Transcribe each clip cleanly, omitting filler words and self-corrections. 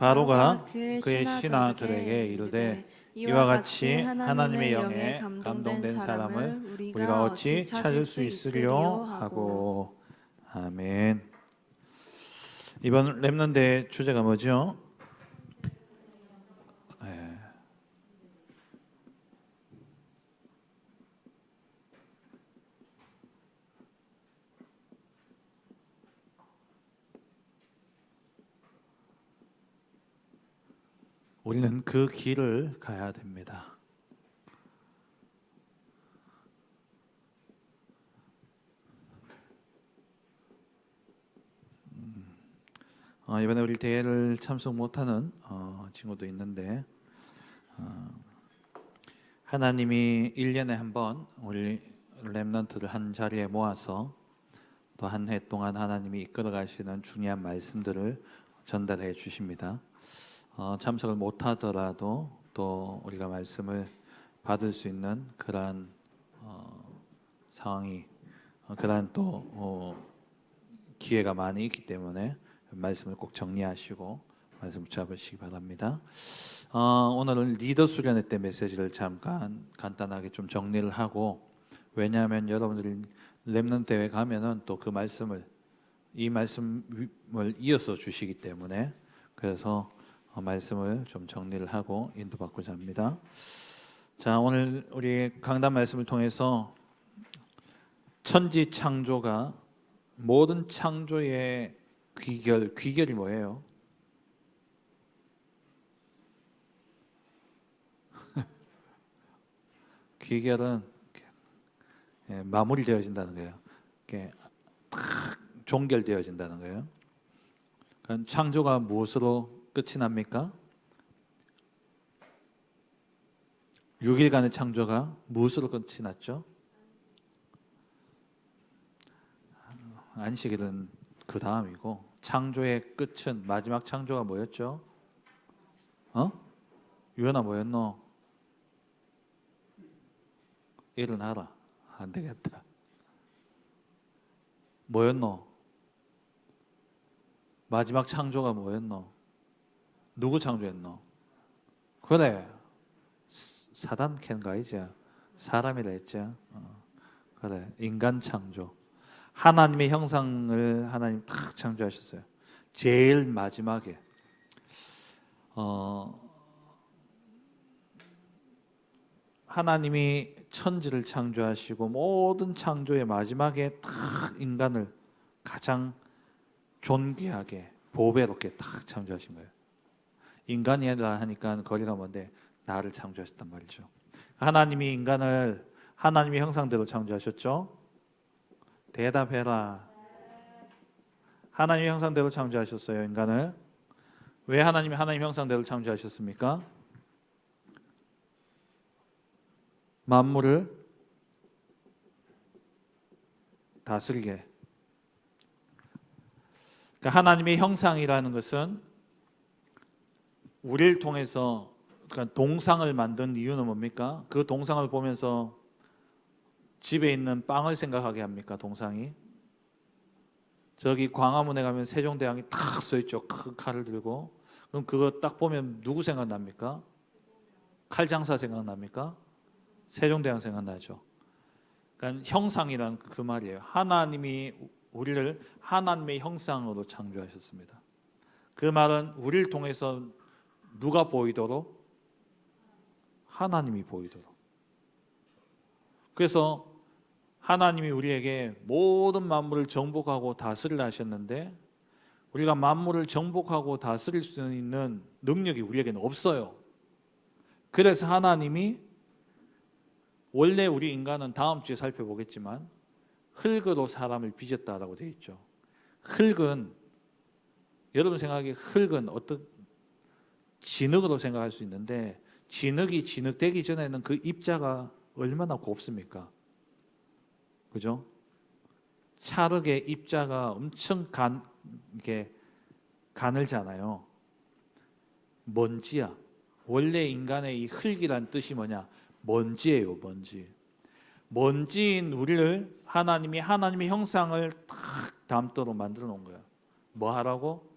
바로가 그의 신하들에게 이르되 이와 같이 하나님의 영에 감동된 사람을 우리가 어찌 찾을 수 있으리요 하고. 아멘. 이번 렘넌트의 주제가 뭐죠? 우리는 그 길을 가야 됩니다. 이번에 우리 대회를 참석 못하는 친구도 있는데, 하나님이 1년에 한 번 우리 렘넌트를 한 자리에 모아서 또 한 해 동안 하나님이 이끌어 가시는 중요한 말씀들을 전달해 주십니다. 참석을 못하더라도 또 우리가 말씀을 받을 수 있는 그러한 상황이, 그러한 또 기회가 많이 있기 때문에 말씀을 꼭 정리하시고 말씀 붙잡으시기 바랍니다. 오늘은 리더 수련회 때 메시지를 잠깐 간단하게 좀 정리를 하고, 왜냐하면 여러분들이 렘넌트 대회 가면은 또 그 말씀을, 이 말씀을 이어서 주시기 때문에, 그래서 말씀을 좀 정리를 하고 인도받고자 합니다. 자, 오늘 우리 강단 말씀을 통해서 천지 창조가 모든 창조의 귀결이 뭐예요? 귀결은 마무리되어진다는 거예요. 이렇게 탁 종결되어진다는 거예요. 그럼 창조가 무엇으로 끝이 납니까? 6일간의 창조가 무엇으로 끝이 났죠? 안식일은 그 다음이고, 창조의 끝은, 마지막 창조가 뭐였죠? 유연아 뭐였노? 일어나라. 안 되겠다. 뭐였노? 마지막 창조가 뭐였노? 누구 창조했노? 그래, 사단 캔가 이제 사람이라 했죠. 그래, 인간 창조. 하나님의 형상을 하나님 탁 창조하셨어요. 제일 마지막에 하나님이 천지를 창조하시고 모든 창조의 마지막에 탁 인간을 가장 존귀하게 보배롭게 딱 창조하신 거예요. 인간이라 하니까 거리가 먼데 나를 창조하셨단 말이죠. 하나님이 인간을 하나님의 형상대로 창조하셨죠? 대답해라. 하나님의 형상대로 창조하셨어요, 인간을. 왜 하나님이 하나님 형상대로 창조하셨습니까? 만물을 다스리게. 그러니까 하나님의 형상이라는 것은 우리를 통해서, 그러니까 동상을 만든 이유는 뭡니까? 그 동상을 보면서 집에 있는 빵을 생각하게 합니까? 동상이? 저기 광화문에 가면 세종대왕이 탁 써있죠. 큰 칼을 들고. 그럼 그거 딱 보면 누구 생각납니까? 칼장사 생각납니까? 세종대왕 생각나죠. 그러니까 형상이란 그 말이에요. 하나님이 우리를 하나님의 형상으로 창조하셨습니다. 그 말은 우리를 통해서 누가 보이도록? 하나님이 보이도록. 그래서 하나님이 우리에게 모든 만물을 정복하고 다스리려 하셨는데, 우리가 만물을 정복하고 다스릴 수 있는 능력이 우리에게는 없어요. 그래서 하나님이, 원래 우리 인간은 다음 주에 살펴보겠지만 흙으로 사람을 빚었다라고 되어 있죠. 흙은, 여러분 생각하기에 흙은 어떤, 진흙으로 생각할 수 있는데, 진흙이 진흙되기 전에는 그 입자가 얼마나 곱습니까? 그죠? 찰흙의 입자가 엄청 이렇게 가늘잖아요. 먼지야. 원래 인간의 이 흙이란 뜻이 뭐냐? 먼지예요, 먼지. 먼지인 우리를 하나님이 하나님의 형상을 탁 담도록 만들어 놓은 거예요. 뭐 하라고?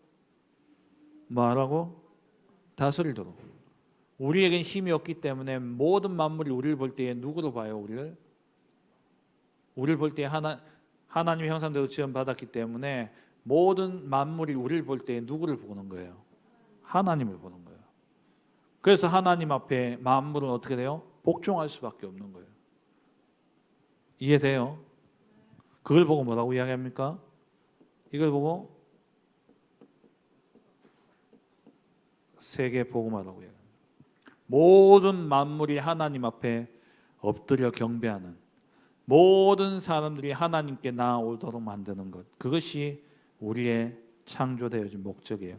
뭐 하라고? 다스리도록. 우리에겐 힘이 없기 때문에 모든 만물이 우리를 볼 때에 누구로 봐요? 우리를 볼 때에 하나님의 형상대로 지음받았기 때문에 모든 만물이 우리를 볼 때에 누구를 보는 거예요? 하나님을 보는 거예요. 그래서 하나님 앞에 만물은 어떻게 돼요? 복종할 수밖에 없는 거예요. 이해돼요? 그걸 보고 뭐라고 이야기합니까? 이걸 보고 세계 복음화라고 이야기합니다. 모든 만물이 하나님 앞에 엎드려 경배하는, 모든 사람들이 하나님께 나아오도록 만드는 것, 그것이 우리의 창조되어진 목적이에요.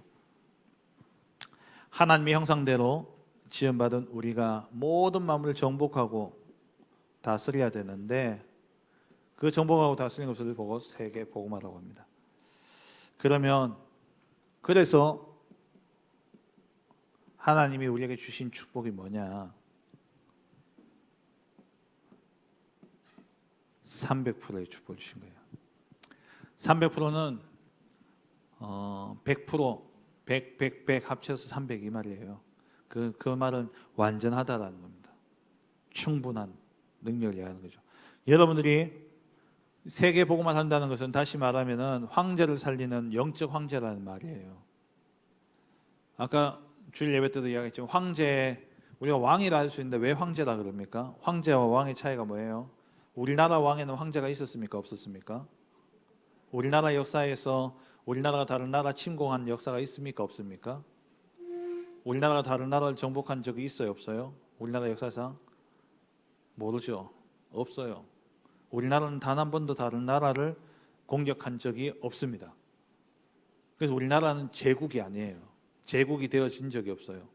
하나님의 형상대로 지음받은 우리가 모든 만물을 정복하고 다스려야 되는데, 그 정복하고 다스리는 것을 보고 세계 복음화라고 합니다. 그래서 하나님이 우리에게 주신 축복이 뭐냐? 300%의 축복을 주신 거예요. 300%는 100%, 100 합쳐서 300 이 말이에요. 그 말은 완전하다라는 겁니다. 충분한 능력을 이야기하는 거죠. 여러분들이 세계 복음화 한다는 것은 다시 말하면은 황제를 살리는 영적 황제라는 말이에요. 아까 주일 예배 때도 이야기했지만 우리가 왕이라 할 수 있는데 왜 황제라 그럽니까? 황제와 왕의 차이가 뭐예요? 우리나라 왕에는 황제가 있었습니까? 없었습니까? 우리나라 역사에서 우리나라가 다른 나라 침공한 역사가 있습니까? 없습니까? 우리나라가 다른 나라를 정복한 적이 있어요? 없어요? 우리나라 역사상? 모르죠. 없어요. 우리나라는 단 한 번도 다른 나라를 공격한 적이 없습니다. 그래서 우리나라는 제국이 아니에요. 제국이 되어진 적이 없어요.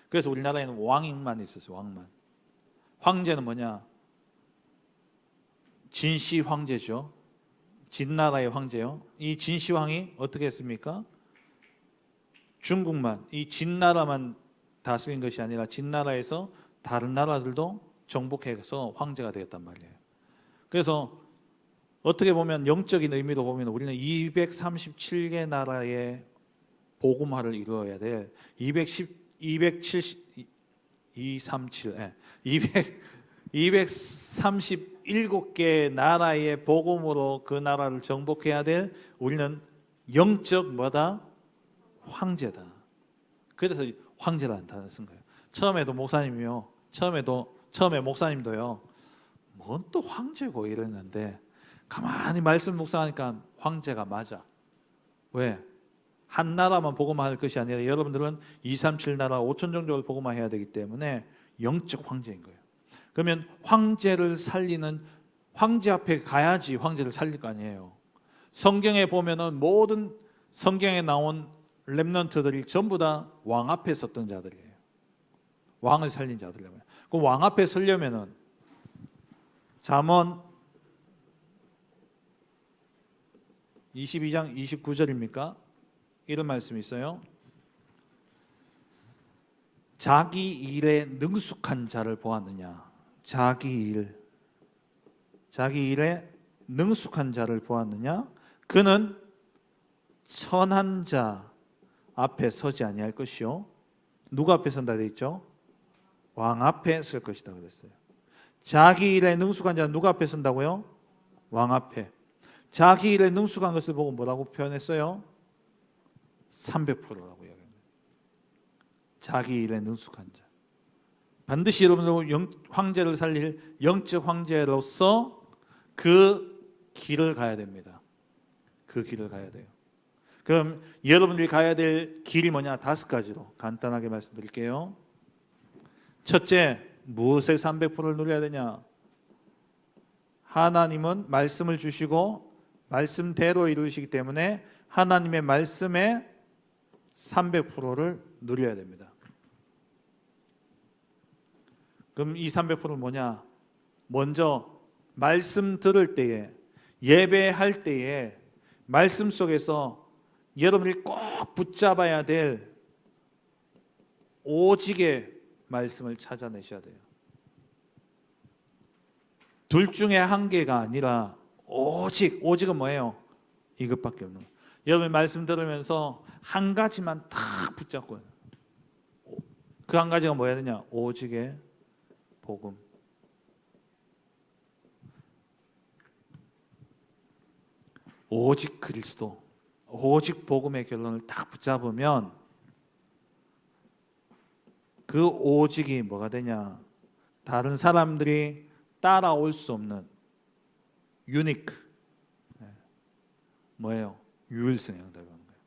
그래서 우리나라에는 왕만 있었어요. 왕만. 황제는 뭐냐? 진시 황제죠. 진나라의 황제요. 이 진시 왕이 어떻게 했습니까? 중국만, 이 진나라만 다스린 것이 아니라 진나라에서 다른 나라들도 정복해서 황제가 되었단 말이에요. 그래서 어떻게 보면 영적인 의미로 보면 우리는 237개 나라의 복음화를 이루어야 될 237개 나라의 복음으로 그 나라를 정복해야 될 우리는 영적 뭐다? 황제다. 그래서 황제라는 단어를 쓴 거예요. 처음에 목사님도요. 뭔 또 황제고 이랬는데 가만히 말씀 묵상하니까 황제가 맞아. 왜? 한 나라만 복음화할 것이 아니라 여러분들은 237 나라 5천 종족을 복음화해야 되기 때문에 영적 황제인 거예요. 그러면 황제를 살리는 황제 앞에 가야지 황제를 살릴 거 아니에요. 성경에 보면은 모든 성경에 나온 렘넌트들이 전부 다 왕 앞에 섰던 자들이에요. 왕을 살린 자들이에요. 그 왕 앞에 서려면은 잠언 22장 29절입니까? 이런 말씀이 있어요. 자기 일에 능숙한 자를 보았느냐? 자기 일에 능숙한 자를 보았느냐? 그는 선한 자 앞에 서지 아니할 것이요. 누구 앞에 선다 돼 있죠? 왕 앞에 설 것이다 그랬어요. 자기 일에 능숙한 자는 누구 앞에 선다고요? 왕 앞에. 자기 일에 능숙한 것을 보고 뭐라고 표현했어요? 300%라고 이야기합니다. 자기 일에 능숙한 자. 반드시 여러분들 황제를 살릴 영적 황제로서 그 길을 가야 됩니다. 그 길을 가야 돼요. 그럼 여러분들이 가야 될 길이 뭐냐? 5가지로 간단하게 말씀드릴게요. 첫째, 무엇에 300%를 누려야 되냐? 하나님은 말씀을 주시고 말씀대로 이루시기 때문에 하나님의 말씀에 300%를 누려야 됩니다. 그럼 이 300%는 뭐냐? 먼저 말씀 들을 때에, 예배할 때에 말씀 속에서 여러분이 꼭 붙잡아야 될 오직의 말씀을 찾아내셔야 돼요. 둘 중에 한 개가 아니라 오직은 뭐예요? 이것밖에 없는 거예요. 여러분 말씀 들으면서 한 가지만 딱 붙잡고 그 한 가지가 뭐야 되냐? 오직의 복음. 오직 그리스도, 오직 복음의 결론을 딱 붙잡으면 그 오직이 뭐가 되냐? 다른 사람들이 따라올 수 없는 유니크, 뭐예요? 유일성 응답이라는 거예요.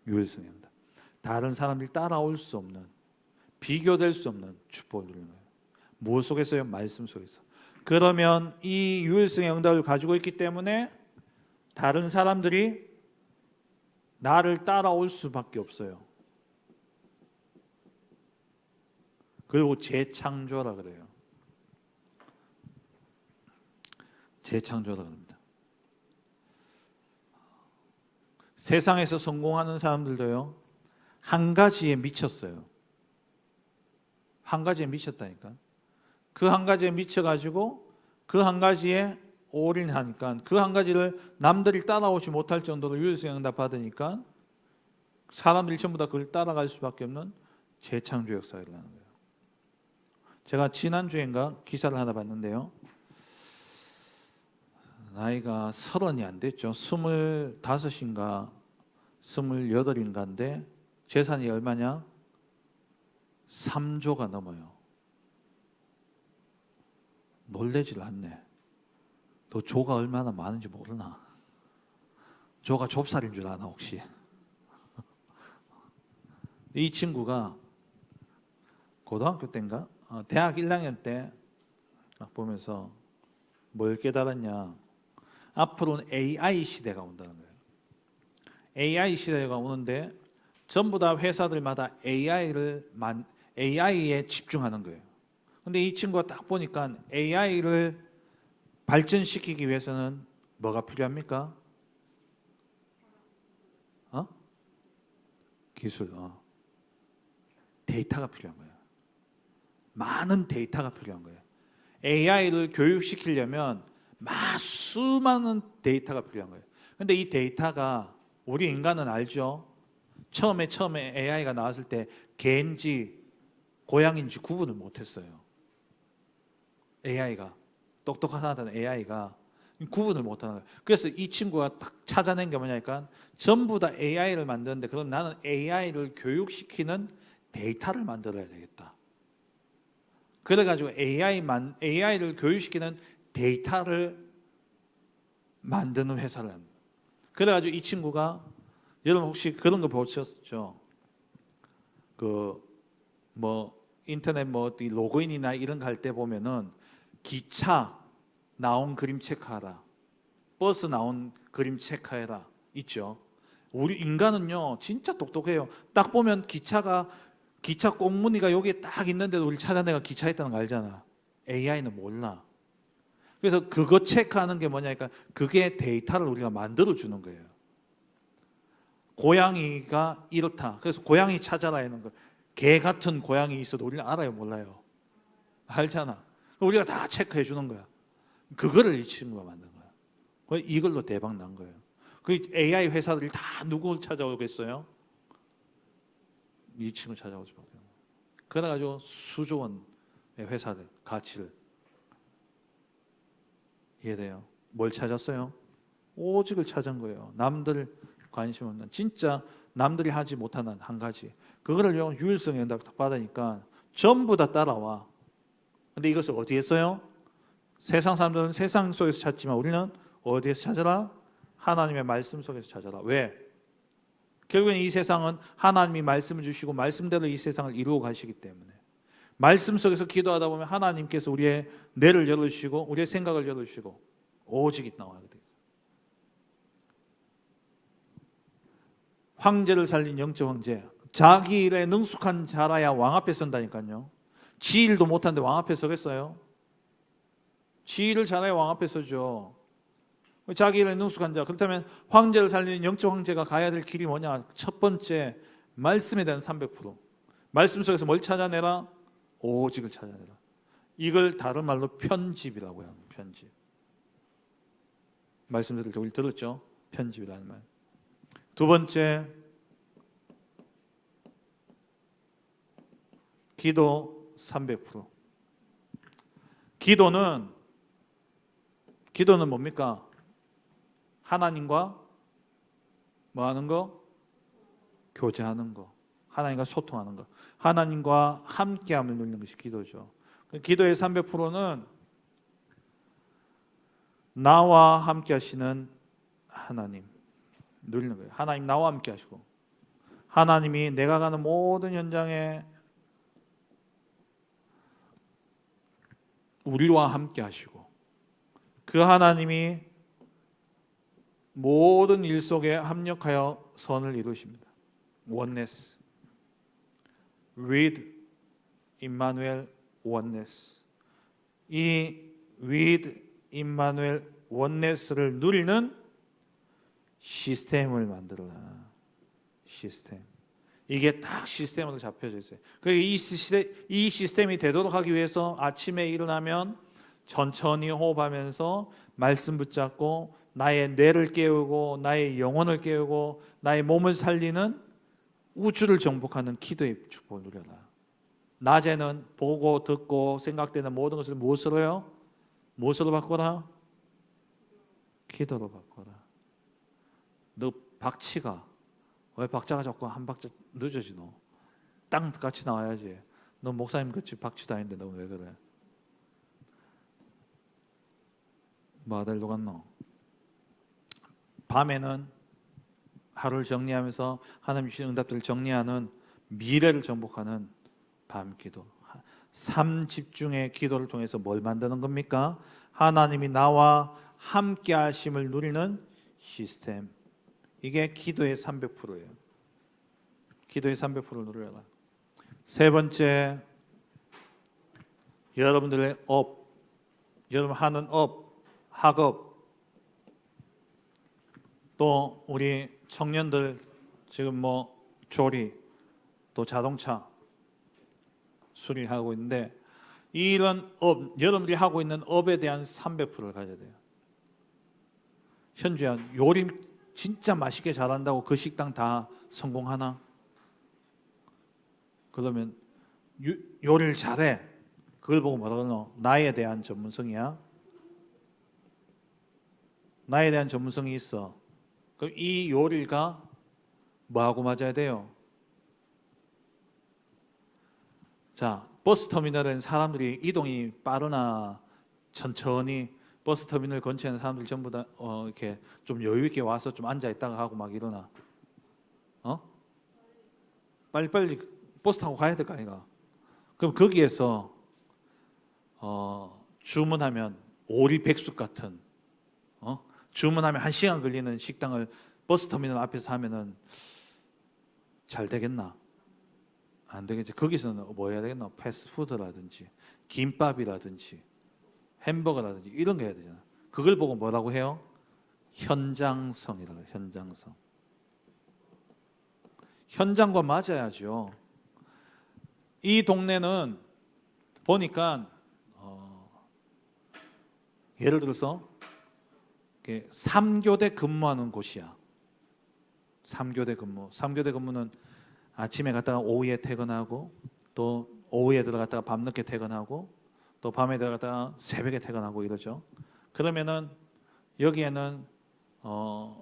유일성 응답. 다른 사람들이 따라올 수 없는, 비교될 수 없는 축복을 누리는 거예요. 무엇 속에서요? 말씀 속에서. 그러면 이 유일성의 응답을 가지고 있기 때문에 다른 사람들이 나를 따라올 수밖에 없어요. 그리고 재창조라 그래요. 재창조라 그럽니다. 세상에서 성공하는 사람들도요, 한 가지에 미쳤어요. 한 가지에 미쳤다니까. 그 한 가지에 미쳐가지고 그 한 가지에 올인하니까 그 한 가지를 남들이 따라오지 못할 정도로 유일성 응답 받으니까 사람들이 전부 다 그걸 따라갈 수밖에 없는 재창조 역사를 하는 거예요. 제가 지난주인가 기사를 하나 봤는데요. 나이가 30이 안 됐죠. 25인가 28인가인데 재산이 얼마냐? 3조가 넘어요. 놀래질 않네. 너 조가 얼마나 많은지 모르나? 조가 좁쌀인 줄 아나 혹시? 이 친구가 고등학교 때인가? 대학 1학년 때 보면서 뭘 깨달았냐? 앞으로는 AI 시대가 온다는 거예요. AI 시대가 오는데 전부 다 회사들마다 AI에 집중하는 거예요. 근데 이 친구가 딱 보니까 AI를 발전시키기 위해서는 뭐가 필요합니까? 기술, 데이터가 필요한 거예요. 많은 데이터가 필요한 거예요. AI를 교육시키려면 수많은 데이터가 필요한 거예요. 근데 이 데이터가 우리 인간은 알죠? 처음에 AI가 나왔을 때 개인지 고양인지 구분을 못했어요. AI가 똑똑하다는 AI가 구분을 못하는 거예요. 그래서 이 친구가 딱 찾아낸 게 뭐냐니까 전부 다 AI를 만드는데 그럼 나는 AI를 교육시키는 데이터를 만들어야 되겠다. 그래가지고 AI를 교육시키는 데이터를 만드는 회사를 합니다. 그래가지고 이 친구가 여러분 혹시 그런 거 보셨죠? 인터넷 로그인이나 이런 거 할 때 보면은 기차 나온 그림 체크하라, 버스 나온 그림 체크해라 있죠. 우리 인간은요 진짜 똑똑해요. 딱 보면 기차 꽁무니가 여기에 딱 있는데도 우리 찾아내가 기차 있다는 거 알잖아. AI는 몰라. 그래서 그거 체크하는 게 뭐냐니까 그게 데이터를 우리가 만들어 주는 거예요. 고양이가 이렇다. 그래서 고양이 찾아라 하는 거. 개 같은 고양이 있어도 우리는 알아요, 몰라요? 알잖아. 우리가 다 체크해 주는 거야. 그거를 이 친구가 만든 거야. 이걸로 대박 난 거예요. 그 AI 회사들이 다 누구 찾아오겠어요? 이 친구 찾아오지 못해요. 그래가지고 수조 원의 회사들 가치를 이해돼요? 뭘 찾았어요? 오직을 찾은 거예요. 남들 관심 없는 진짜 남들이 하지 못하는 한 가지 그거를 유일성에 받으니까 전부 다 따라와. 근데 이것을 어디에 써요? 세상 사람들은 세상 속에서 찾지만 우리는 어디에서 찾아라? 하나님의 말씀 속에서 찾아라. 왜? 결국엔 이 세상은 하나님이 말씀을 주시고 말씀대로 이 세상을 이루어 가시기 때문에 말씀 속에서 기도하다 보면 하나님께서 우리의 뇌를 열어주시고 우리의 생각을 열어주시고 오직이 나와야 돼요. 황제를 살린 영적 황제. 자기 일에 능숙한 자라야 왕 앞에 선다니까요. 지 일도 못하는데 왕 앞에 서겠어요? 지 일을 잘해야 왕 앞에 서죠. 자기 일에 능숙한 자. 그렇다면 황제를 살리는 영적 황제가 가야 될 길이 뭐냐? 첫 번째, 말씀에 대한 300%. 말씀 속에서 뭘 찾아내라? 오직을 찾아내라. 이걸 다른 말로 편집이라고 해요. 편집. 말씀 들을 때 우리 들었죠? 편집이라는 말. 두 번째, 기도 300%. 기도는 뭡니까? 하나님과 뭐 하는 거? 교제하는 거. 하나님과 소통하는 거. 하나님과 함께함을 누리는 것이 기도죠. 기도의 300%는 나와 함께 하시는 하나님 누리는 거예요. 하나님 나와 함께 하시고, 하나님이 내가 가는 모든 현장에 우리와 함께 하시고, 그 하나님이 모든 일 속에 합력하여 선을 이루십니다. oneness. with Emmanuel oneness. 이 with Emmanuel oneness를 누리는 시스템을 만들어라. 시스템. 이게 딱 시스템으로 잡혀져 있어요. 이 시스템이 되도록 하기 위해서 아침에 일어나면 천천히 호흡하면서 말씀 붙잡고 나의 뇌를 깨우고 나의 영혼을 깨우고 나의 몸을 살리는 우주를 정복하는 기도의 축복을 누려라. 낮에는 보고 듣고 생각되는 모든 것을 무엇으로요? 무엇으로 바꿔라? 기도로 바꿔라. 너 박치가 왜 박자가 자꾸 한 박자 늦어지? 너 땅같이 나와야지. 너 목사님 같이 박치도 아닌데 너 왜 그래? 뭐 아들 녹았노? 밤에는 하루를 정리하면서 하나님 주신 응답들을 정리하는 미래를 정복하는 밤기도. 삶 집중의 기도를 통해서 뭘 만드는 겁니까? 하나님이 나와 함께 하심을 누리는 시스템. 이게 기도의 300%예요. 기도의 300%를 누려라. 세 번째, 여러분들의 업, 여러분 하는 업, 학업, 또 우리 청년들 지금 뭐 조리, 또 자동차 수리하고 있는데, 이런 업, 여러분들이 하고 있는 업에 대한 300%를 가져야 돼요. 현주야, 요리 진짜 맛있게 잘한다고 그 식당 다 성공하나? 그러면 요리를 잘해. 그걸 보고 뭐라 그러노? 나에 대한 전문성이야. 나에 대한 전문성이 있어. 그럼 이 요리가 뭐하고 맞아야 돼요? 자, 버스터미널은 사람들이 이동이 빠르나 천천히, 버스터미널 근처에는 사람들 전부 다 이렇게 좀 여유 있게 와서 좀 앉아 있다가 하고 막 이러나? 빨리빨리 버스 타고 가야 될 거 아니가? 그럼 거기에서 주문하면 오리백숙 같은 주문하면 1시간 걸리는 식당을 버스터미널 앞에서 하면은 잘 되겠나? 안 되겠지. 거기서는 뭐 해야 되겠나? 패스트푸드라든지 김밥이라든지 햄버거라든지 이런 거 해야 되잖아. 그걸 보고 뭐라고 해요? 현장성이라고 해요. 현장성. 현장과 맞아야죠. 이 동네는 보니까 예를 들어서 3교대 근무하는 곳이야. 3교대 근무. 3교대 근무는 아침에 갔다가 오후에 퇴근하고, 또 오후에 들어갔다가 밤늦게 퇴근하고, 또 밤에 들어갔다가 새벽에 퇴근하고 이러죠. 그러면은 여기에는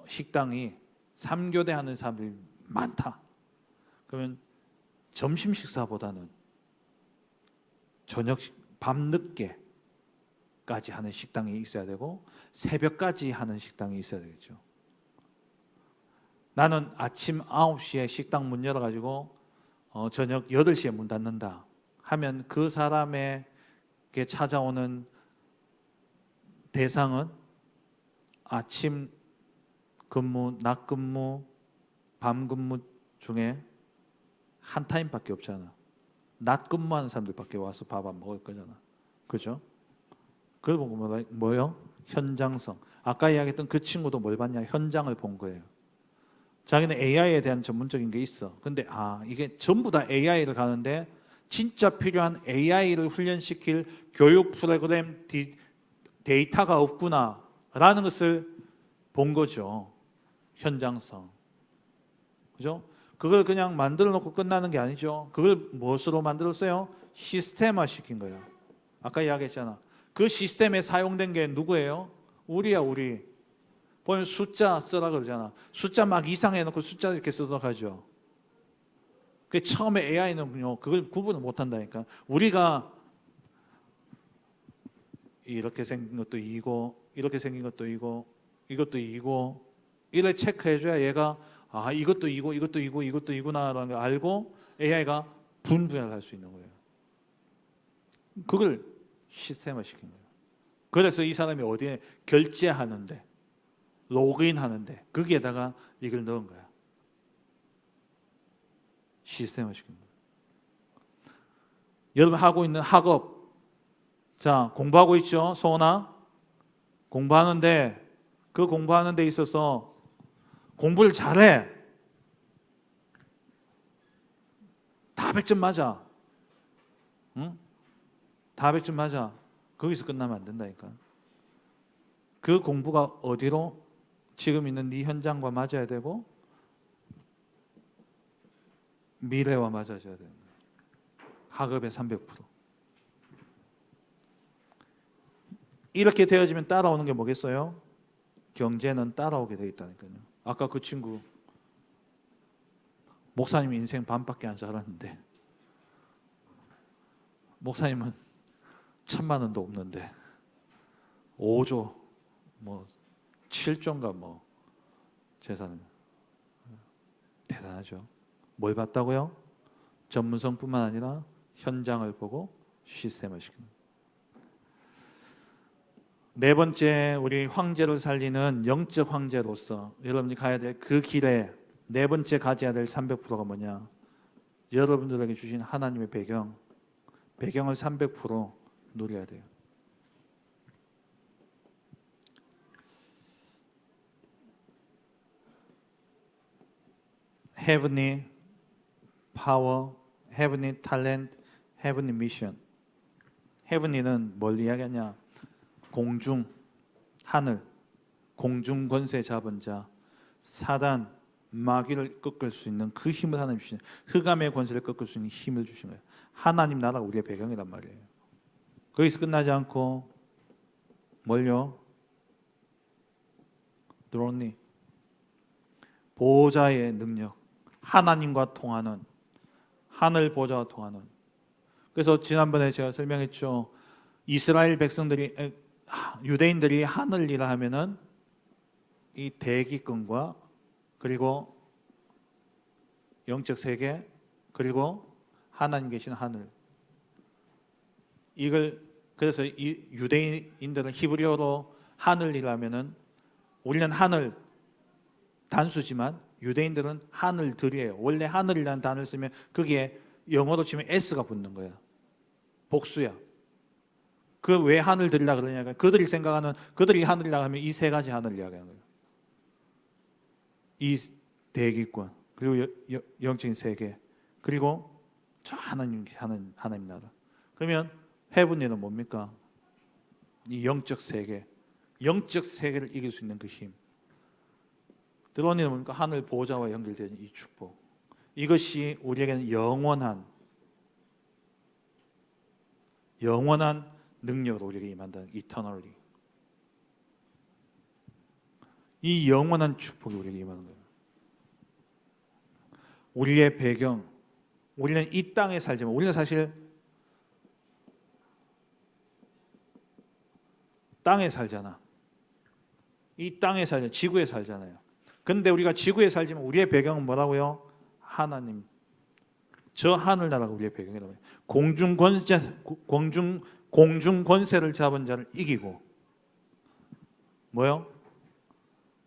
식당이 3교대 하는 사람들이 많다. 그러면 점심 식사보다는 저녁 밤늦게까지 하는 식당이 있어야 되고, 새벽까지 하는 식당이 있어야 되겠죠. 나는 아침 9시에 식당 문 열어가지고 저녁 8시에 문 닫는다 하면 그 사람에게 찾아오는 대상은 아침 근무, 낮 근무, 밤 근무 중에 한 타임밖에 없잖아. 낮 근무하는 사람들밖에 와서 밥 안 먹을 거잖아. 그죠? 그걸 보고 뭐요? 현장성. 아까 이야기했던 그 친구도 뭘 봤냐? 현장을 본 거예요. 자기는 AI에 대한 전문적인 게 있어. 근데 이게 전부 다 AI를 가는데 진짜 필요한 AI를 훈련시킬 교육 프로그램 데이터가 없구나라는 것을 본 거죠. 현장성. 그죠? 그걸 그냥 만들어 놓고 끝나는 게 아니죠. 그걸 무엇으로 만들었어요? 시스템화 시킨 거예요. 아까 이야기했잖아. 그 시스템에 사용된 게 누구예요? 우리야, 우리. 보면 숫자 쓰라 그러잖아. 숫자 막 이상해 놓고 숫자 이렇게 쓰도록 하죠. 그 처음에 AI는요, 그걸 구분을 못 한다니까. 우리가 이렇게 생긴 것도 이고, 이렇게 생긴 것도 이고, 이것도 이고, 이래 체크해줘야 얘가 아, 이것도 이고, 이것도 이고, 이것도 이구나라는 걸 알고 AI가 분별할 수 있는 거예요. 그걸 시스템화 시킨 거예요. 그래서 이 사람이 어디에 결제하는데, 로그인 하는데, 거기에다가 이걸 넣은 거야. 시스템화 시킨 거예요. 여러분 하고 있는 학업, 자, 공부하고 있죠? 소원아? 공부하는데, 그 공부하는 데 있어서 공부를 잘해. 다 100점 맞아. 응? 다 100점 맞아. 거기서 끝나면 안 된다니까. 그 공부가 어디로? 지금 있는 네 현장과 맞아야 되고 미래와 맞아줘야 되는 거야. 학업의 300%. 이렇게 되어지면 따라오는 게 뭐겠어요? 경제는 따라오게 돼 있다니까요. 아까 그 친구 목사님 인생 반밖에 안 살았는데 목사님은 1,000만 원도 없는데 5조 뭐 7조인가 뭐 재산을 대단하죠. 뭘 봤다고요? 전문성뿐만 아니라 현장을 보고 시스템을 시키는. 네 번째, 우리 황제를 살리는 영적 황제로서 여러분이 가야 될 그 길에 네 번째 가져야 될 300%가 뭐냐? 여러분들에게 주신 하나님의 배경을 300% 누려야 돼요. Heavenly power, heavenly talent, heavenly mission. heavenly는 뭘 이야기하냐? 공중, 하늘, 공중 권세 잡은 자, 사단, 마귀를 꺾을 수 있는 그 힘을 하나님 주신, 흑암의 권세를 꺾을 수 있는 힘을 주신 거예요. 하나님 나라가 우리의 배경이란 말이에요. 거기서 끝나지 않고 뭘요? 드론니 보호자의 능력, 하나님과 통하는, 하늘 보호자와 통하는. 그래서 지난번에 제가 설명했죠. 이스라엘 백성들이, 유대인들이 하늘이라 하면은 이 대기권과 그리고 영적 세계 그리고 하나님 계신 하늘, 이걸 그래서 이 유대인들은 히브리어로 하늘이라면은 우리는 하늘 단수지만 유대인들은 하늘들이에요. 원래 하늘이라는 단어를 쓰면 거기에 영어로 치면 S가 붙는 거야. 복수야. 그 왜 하늘들이라 그러냐면 그들이 생각하는, 그들이 하늘이라 하면 이 세 가지 하늘을 이야기하는 거예요. 이 대기권 그리고 영적인 세계 그리고 저 하나님 나라. 그러면 헤븐리는 뭡니까? 이 영적 세계, 영적 세계를 이길 수 있는 그 힘. 드론이는 뭡니까? 하늘 보호자와 연결되는 이 축복. 이것이 우리에게는 영원한 능력으로 우리에게 임한다는 eternally. 이 영원한 축복이 우리에게 임하는 거예요. 우리의 배경, 우리는 이 땅에 살지만 우리는 사실 땅에 살잖아. 이 땅에 살잖아. 지구에 살잖아요. 근데 우리가 지구에 살지만 우리의 배경은 뭐라고요? 하나님. 저 하늘나라가 우리의 배경이라고. 공중 권세를 잡은 자를 이기고 뭐요?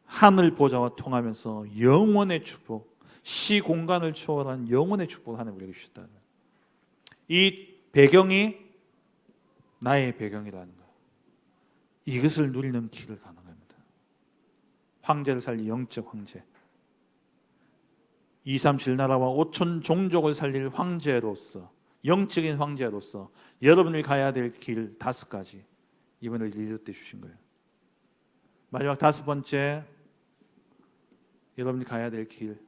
하늘 보좌와 통하면서 영원의 축복, 시 공간을 초월한 영원의 축복을 하나님 우리에게 주셨다. 이 배경이 나의 배경이라는 거. 이것을 누리는 길을 가는 겁니다. 황제를 살릴 영적 황제, 237 나라와 5천 종족을 살릴 황제로서, 영적인 황제로서 여러분이 가야 될 길 5가지 이번에 리더 때 주신 거예요. 마지막 5번째, 여러분이 가야 될 길,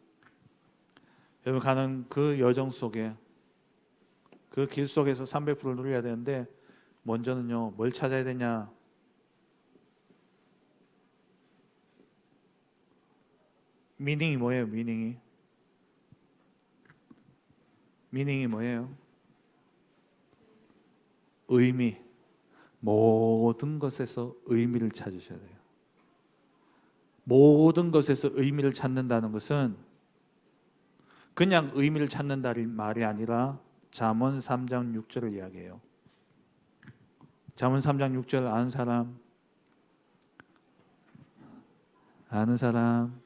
여러분 가는 그 여정 속에, 그 길 속에서 300%를 누려야 되는데 먼저는요 뭘 찾아야 되냐? 미닝이 뭐예요? 미닝이 뭐예요? 의미. 모든 것에서 의미를 찾으셔야 돼요. 모든 것에서 의미를 찾는다는 것은 그냥 의미를 찾는다는 말이 아니라 잠언 3장 6절을 이야기해요. 잠언 3장 6절 아는 사람? 아는 사람?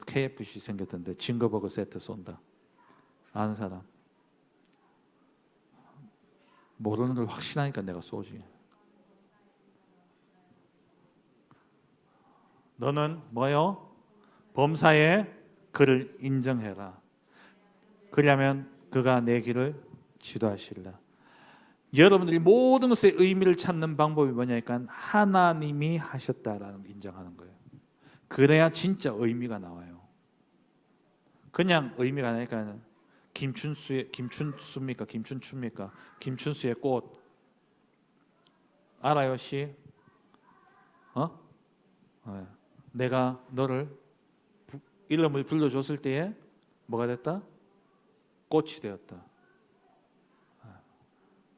KFC 생겼던데 징거버거 세트 쏜다. 아는 사람? 모르는 걸 확신하니까 내가 쏘지. 너는 뭐요? 범사에 그를 인정해라. 그러면 그가 내 길을 지도하시리라. 여러분들이 모든 것의 의미를 찾는 방법이 뭐냐니까 하나님이 하셨다라는 걸 인정하는 거예요. 그래야 진짜 의미가 나와요. 그냥 의미가 나니까 김춘수입니까? 김춘수의 꽃 알아요, 씨? 내가 너를 이름을 불러줬을 때에 뭐가 됐다? 꽃이 되었다.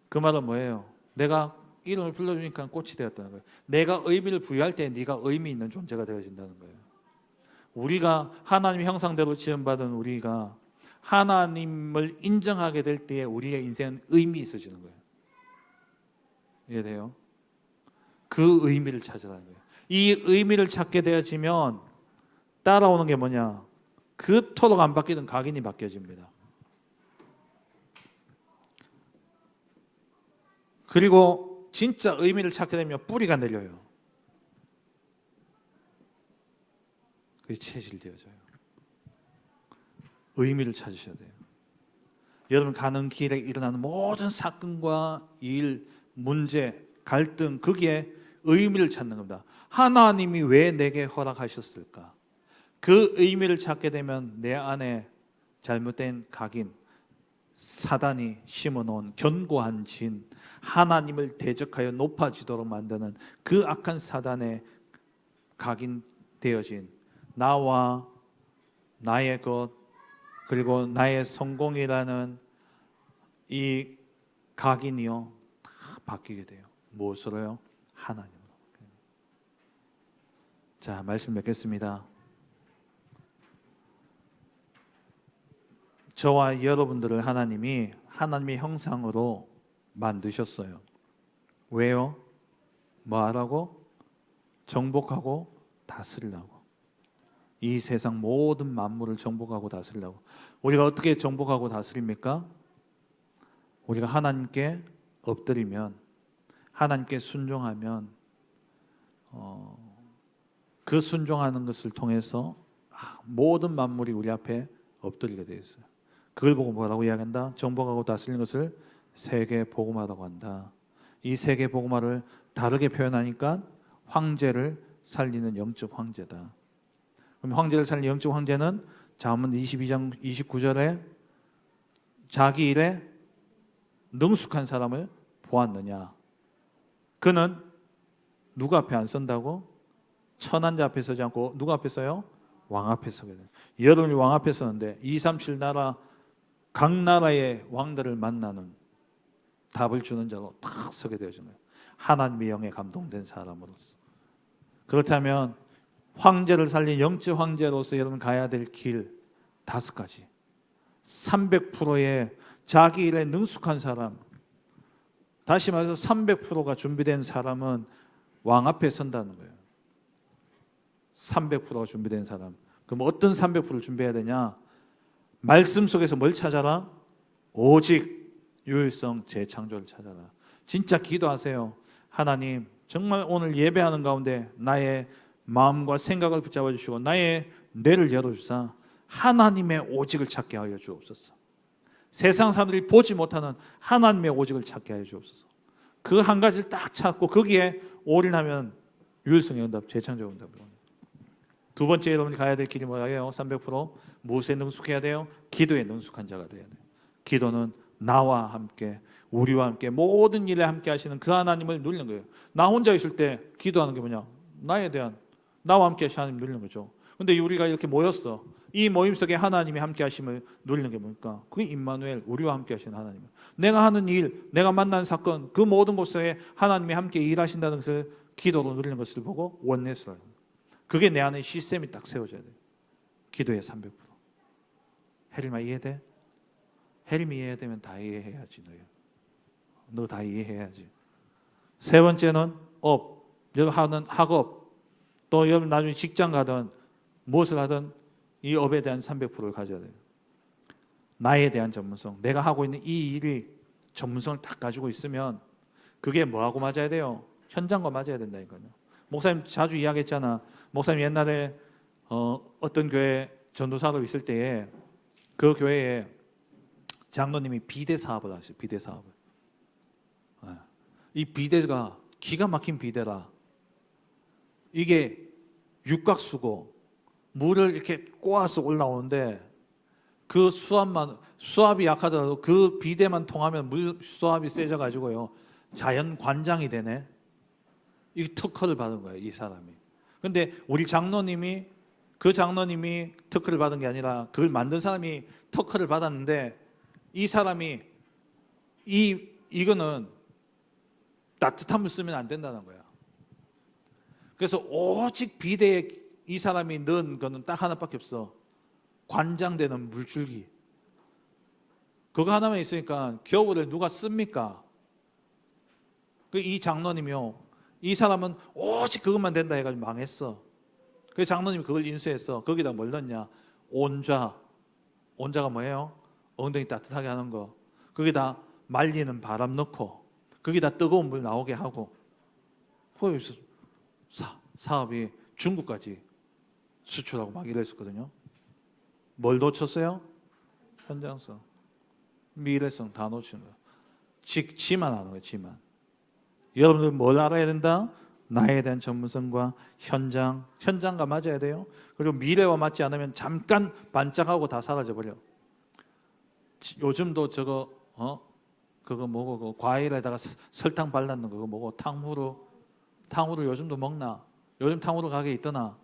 그 말은 뭐예요? 내가 이름을 불러주니까 꽃이 되었다는 거예요. 내가 의미를 부여할 때 네가 의미 있는 존재가 되어진다는 거예요. 우리가 하나님의 형상대로 지음받은 우리가 하나님을 인정하게 될 때에 우리의 인생은 의미 있어지는 거예요. 이해돼요? 그 의미를 찾으라는 거예요. 이 의미를 찾게 되어지면 따라오는 게 뭐냐? 그토록 안 바뀌던 각인이 바뀌어집니다. 그리고 진짜 의미를 찾게 되면 뿌리가 내려요. 그게 체질되어져요. 의미를 찾으셔야 돼요. 여러분 가는 길에 일어나는 모든 사건과 일, 문제, 갈등, 거기에 의미를 찾는 겁니다. 하나님이 왜 내게 허락하셨을까? 그 의미를 찾게 되면 내 안에 잘못된 각인, 사단이 심어놓은 견고한 진, 하나님을 대적하여 높아지도록 만드는 그 악한 사단에 각인되어진 나와 나의 것 그리고 나의 성공이라는 이 각인이요 다 바뀌게 돼요. 무엇으로요? 하나님으로. 자, 말씀 맺겠습니다. 저와 여러분들을 하나님이 하나님의 형상으로 만드셨어요. 왜요? 뭐 하라고? 정복하고 다스리라고. 이 세상 모든 만물을 정복하고 다스리라고. 우리가 어떻게 정복하고 다스립니까? 우리가 하나님께 엎드리면, 하나님께 순종하면 그 순종하는 것을 통해서 모든 만물이 우리 앞에 엎드리게 되어 있어요. 그걸 보고 뭐라고 이야기한다? 정복하고 다스리는 것을 세계 복음화라고 한다. 이 세계 복음화를 다르게 표현하니까 황제를 살리는 영적 황제다. 그럼 황제를 살리는 영적 황제는 잠언 22장 29절에 자기 일에 능숙한 사람을 보았느냐? 그는 누구 앞에 안 선다고? 천한 자 앞에 서지 않고 누구 앞에 서요? 왕 앞에 서게 돼요. 여러분이 왕 앞에 서는데 237 나라 각 나라의 왕들을 만나는 답을 주는 자로 탁 서게 되어지는 거예요. 하나님의 영에 감동된 사람으로서. 그렇다면 황제를 살린 영적 황제로서 여러분 가야 될 길 5가지. 300%의 자기 일에 능숙한 사람, 다시 말해서 300%가 준비된 사람은 왕 앞에 선다는 거예요. 300%가 준비된 사람. 그럼 어떤 300%를 준비해야 되냐? 말씀 속에서 뭘 찾아라? 오직 유일성 재창조를 찾아라. 진짜 기도하세요. 하나님, 정말 오늘 예배하는 가운데 나의 마음과 생각을 붙잡아 주시고 나의 뇌를 열어주사 하나님의 오직을 찾게 하여 주옵소서. 세상 사람들이 보지 못하는 하나님의 오직을 찾게 하여 주옵소서. 그 한 가지를 딱 찾고 거기에 올인하면 유일성의 응답, 재창조의 응답을. 두 번째 여러분이 가야 될 길이 뭐예요? 300% 무엇에 능숙해야 돼요? 기도에 능숙한 자가 돼야 돼요. 기도는 나와 함께, 우리와 함께 모든 일에 함께 하시는 그 하나님을 누리는 거예요. 나 혼자 있을 때 기도하는 게 뭐냐? 나에 대한, 나와 함께 하시는 하나님 누리는 거죠. 근데 우리가 이렇게 모였어. 이 모임 속에 하나님이 함께 하심을 누리는 게 뭡니까? 그게 임마누엘, 우리와 함께 하시는 하나님. 내가 하는 일, 내가 만난 사건, 그 모든 곳에 하나님이 함께 일하신다는 것을 기도로 누리는 것을 보고 원내스를 하는 거예요. 그게 내 안에 시스템이 딱 세워져야 돼요. 기도의 300%. 혜림아 이해돼? 혜림이 이해되면 다 이해해야지. 너 다 이해해야지. 세 번째는 업, 여러분 하는 학업, 또 여러분 나중에 직장 가든 무엇을 하든 이 업에 대한 300%를 가져야 돼요. 나에 대한 전문성, 내가 하고 있는 이 일이 전문성을 딱 가지고 있으면 그게 뭐하고 맞아야 돼요? 현장과 맞아야 된다니까요. 목사님 자주 이야기했잖아. 목사님 옛날에 어떤 교회 전도사로 있을 때에 그 교회에 장로님이 비대 사업을 하셨어요. 비대 사업을. 이 비대가 기가 막힌 비대라. 이게 육각수고 물을 이렇게 꼬아서 올라오는데 그 수압이 약하더라도 그 비대만 통하면 물 수압이 세져 가지고요 자연 관장이 되네. 이 특허를 받은 거예요, 이 사람이. 근데 우리 장로님이, 그 장로님이 특허를 받은 게 아니라 그걸 만든 사람이 특허를 받았는데 이 사람이 이거는 따뜻한 물 쓰면 안 된다는 거야. 그래서 오직 비대에 이 사람이 넣은 거는 딱 하나밖에 없어. 관장되는 물줄기. 그거 하나만 있으니까 겨울에 누가 씁니까? 이 장로님이요, 이 사람은 오직 그것만 된다 해가지고 망했어. 그래서 장로님이 그걸 인수했어. 거기다 뭘 넣냐? 온좌. 온좌가 뭐예요? 엉덩이 따뜻하게 하는 거. 거기다 말리는 바람 넣고 거기다 뜨거운 물 나오게 하고. 거기서 사업이 중국까지 수출하고 막 이랬었거든요. 뭘 놓쳤어요? 현장성, 미래성 다 놓치는 거야. 지만 하는 거예요. 지만. 여러분들 뭘 알아야 된다? 나에 대한 전문성과 현장과 맞아야 돼요. 그리고 미래와 맞지 않으면 잠깐 반짝하고 다 사라져 버려. 요즘도 저거 그거 뭐고 그 과일에다가 설탕 발랐는 그거 뭐고 탕후루 요즘도 먹나? 요즘 탕후루 가게 있더나?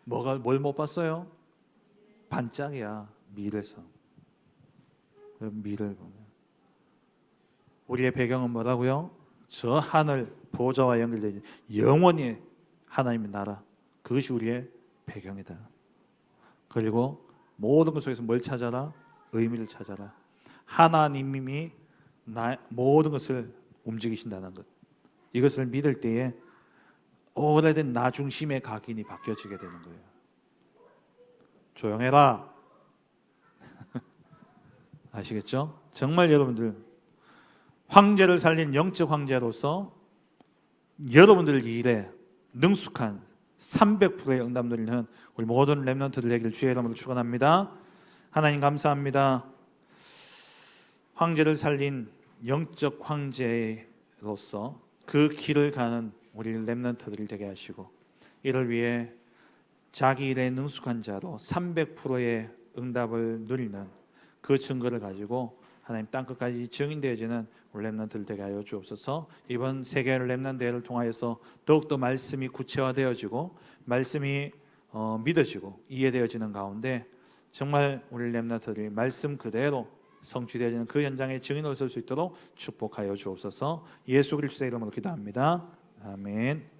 뭘 못 봤어요? 반짝이야. 미래성. 미래를 보면 우리의 배경은 뭐라고요? 저 하늘 보좌와 연결되지 영원히 하나님의 나라, 그것이 우리의 배경이다. 그리고 모든 것 속에서 뭘 찾아라? 의미를 찾아라. 하나님이 모든 것을 움직이신다는 것, 이것을 믿을 때에 오래된 나 중심의 각인이 바뀌어지게 되는 거예요. 조용해라. 아시겠죠? 정말 여러분들 황제를 살린 영적 황제로서 여러분들 일에 능숙한 300%의 응답 누리는 우리 모든 렘넌트들 되기를 주의 이름으로 축원합니다. 하나님 감사합니다. 황제를 살린 영적 황제로서 그 길을 가는 우리 렘넌트들이 되게 하시고, 이를 위해 자기 일에 능숙한 자로 300%의 응답을 누리는 그 증거를 가지고 하나님 땅끝까지 증인되어지는 우리 렘넌트들 되게 하여 주옵소서. 이번 세계 렘넌트 대회를 통하여서 더욱더 말씀이 구체화되어지고 말씀이 믿어지고 이해되어지는 가운데 정말 우리 렘넌트들이 말씀 그대로 성취되어지는 그 현장의 증인으로 설 수 있도록 축복하여 주옵소서. 예수 그리스도의 이름으로 기도합니다. 아멘.